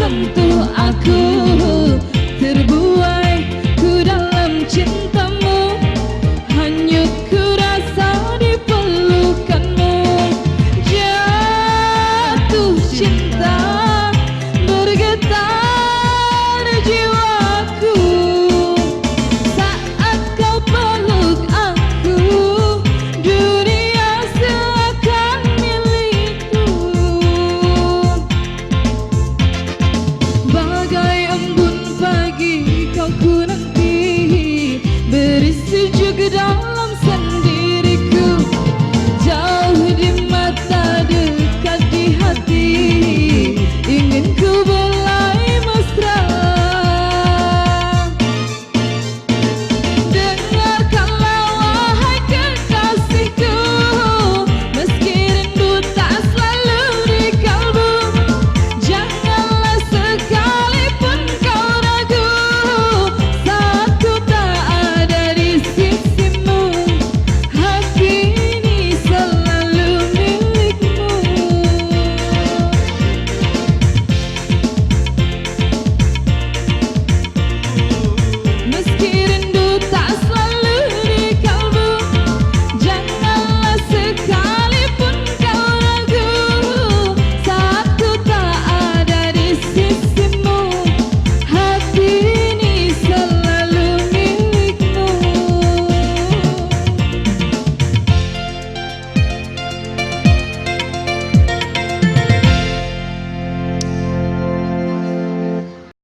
sentuh aku, terbuai ku dalam cintamu, hanyut ku rasa di pelukanmu. Jatuh cinta bergetar jiwaku saat kau peluk aku, dunia seakan milikku. Bagai embun pagi kau ku nanti, beri sejuk dalam sendiriku, jauh di mata dekat di hati, ingin ku belai mesra. Dengarkanlah wahai kekasihku, meski rindu tak selalu di kalbu, janganlah sekalipun kau ragu saat ku tak ada di sisimu, hati ini selalu milikmu. Meski